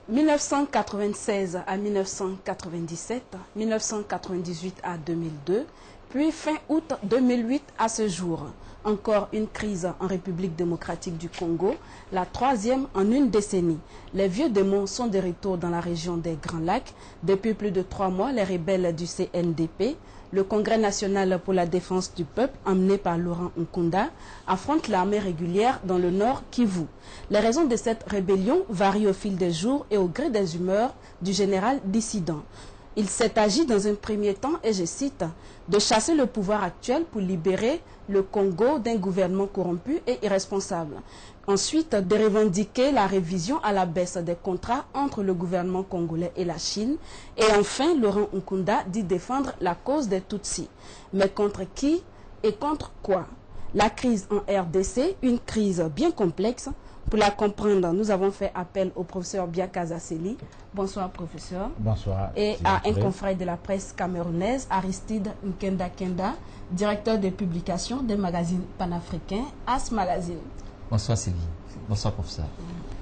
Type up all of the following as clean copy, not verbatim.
1996 à 1997, 1998 à 2002, puis fin août 2008 à ce jour. Encore une crise en République démocratique du Congo, la troisième en une décennie. Les vieux démons sont de retour dans la région des Grands Lacs. Depuis plus de 3 mois, les rebelles du CNDP, le Congrès national pour la défense du peuple, emmené par Laurent Nkunda, affrontent l'armée régulière dans le nord Kivu. Les raisons de cette rébellion varient au fil des jours et au gré des humeurs du général dissident. Il s'est agi dans un premier temps, et je cite, de chasser le pouvoir actuel pour libérer le Congo d'un gouvernement corrompu et irresponsable. Ensuite, de revendiquer la révision à la baisse des contrats entre le gouvernement congolais et la Chine. Et enfin, Laurent Nkunda dit défendre la cause des Tutsis. Mais contre qui et contre quoi? La crise en RDC, une crise bien complexe. Pour la comprendre, nous avons fait appel au professeur Biaka Zasseli. Bonsoir, professeur. Bonsoir. Et à un confrère de la presse camerounaise, Aristide Nkenda Kenda, directeur de publication des magazines panafricains, As Magazine. Bonsoir, Sylvie. Bonsoir, professeur.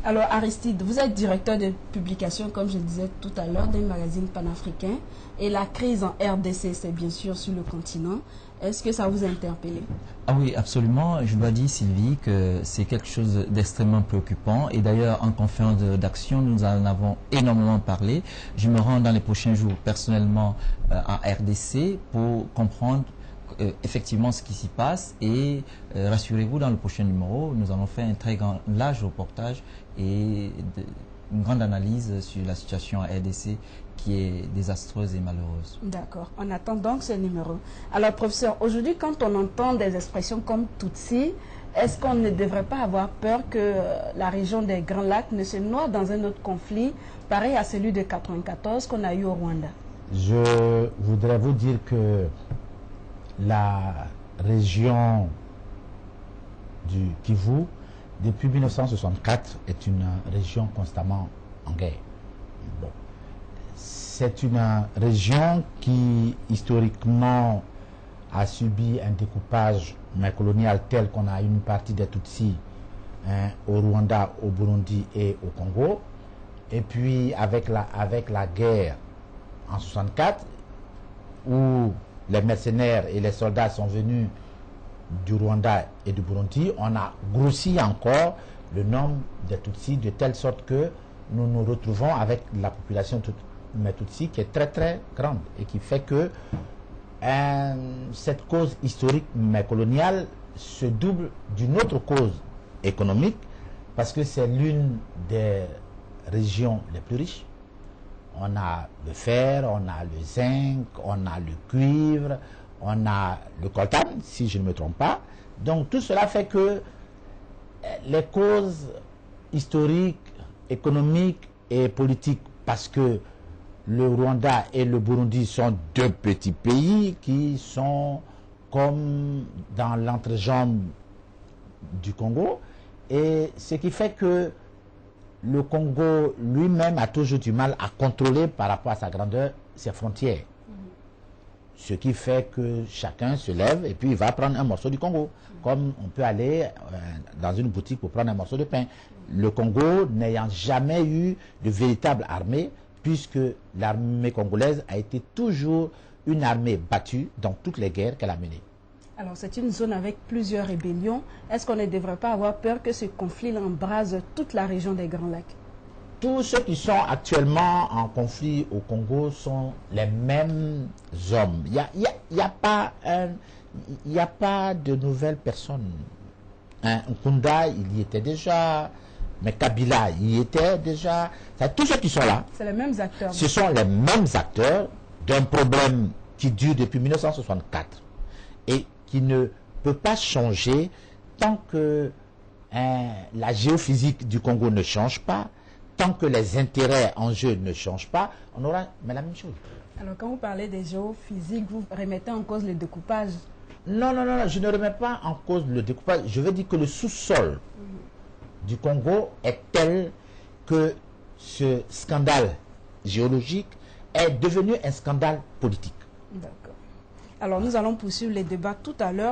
Alors, Aristide, vous êtes directeur de publication, comme je disais tout à l'heure, des magazines panafricains. Et la crise en RDC, c'est bien sûr sur le continent. Est-ce que ça vous a interpellé? Ah oui, absolument. Je dois dire, Sylvie, que c'est quelque chose d'extrêmement préoccupant. Et d'ailleurs, en conférence d'action, nous en avons énormément parlé. Je me rends dans les prochains jours personnellement en RDC pour comprendre effectivement ce qui s'y passe. Et rassurez-vous, dans le prochain numéro, nous allons faire un très large reportage et une grande analyse sur la situation à RDC qui est désastreuse et malheureuse. D'accord. On attend donc ce numéro. Alors, professeur, aujourd'hui, quand on entend des expressions comme Tutsi, est-ce qu'on ne devrait pas avoir peur que la région des Grands Lacs ne se noie dans un autre conflit, pareil à celui de 1994 qu'on a eu au Rwanda? Je voudrais vous dire que la région du Kivu, depuis 1964, est une région constamment en guerre. Bon. C'est une région qui, historiquement, a subi un découpage colonial tel qu'on a une partie des Tutsis au Rwanda, au Burundi et au Congo. Et puis, avec la guerre en 1964, où les mercenaires et les soldats sont venus du Rwanda et du Burundi, on a grossi encore le nombre des Tutsis de telle sorte que nous nous retrouvons avec la population Tutsi qui est très très grande et qui fait que cette cause historique coloniale se double d'une autre cause économique parce que c'est l'une des régions les plus riches. On a le fer, on a le zinc, on a le cuivre, on a le coltan, si je ne me trompe pas. Donc tout cela fait que les causes historiques, économiques et politiques, parce que le Rwanda et le Burundi sont deux petits pays qui sont comme dans l'entrejambe du Congo, et ce qui fait que le Congo lui-même a toujours du mal à contrôler par rapport à sa grandeur ses frontières. Ce qui fait que chacun se lève et puis il va prendre un morceau du Congo. Comme on peut aller dans une boutique pour prendre un morceau de pain. Le Congo n'ayant jamais eu de véritable armée, puisque l'armée congolaise a été toujours une armée battue dans toutes les guerres qu'elle a menées. Alors, c'est une zone avec plusieurs rébellions. Est-ce qu'on ne devrait pas avoir peur que ce conflit embrase toute la région des Grands Lacs? Tous ceux qui sont actuellement en conflit au Congo sont les mêmes hommes. Il n'y a pas de nouvelles personnes. Nkunda, il y était déjà, mais Kabila, il y était déjà. Tous ceux qui sont là, c'est les mêmes acteurs. Ce sont les mêmes acteurs d'un problème qui dure depuis 1964 et qui ne peut pas changer tant que la géophysique du Congo ne change pas. Tant que les intérêts en jeu ne changent pas, on aura mais la même chose. Alors, quand vous parlez des géophysiques, vous remettez en cause le découpage? Non, je ne remets pas en cause le découpage. Je veux dire que le sous-sol du Congo est tel que ce scandale géologique est devenu un scandale politique. D'accord. Alors, nous allons poursuivre les débats tout à l'heure.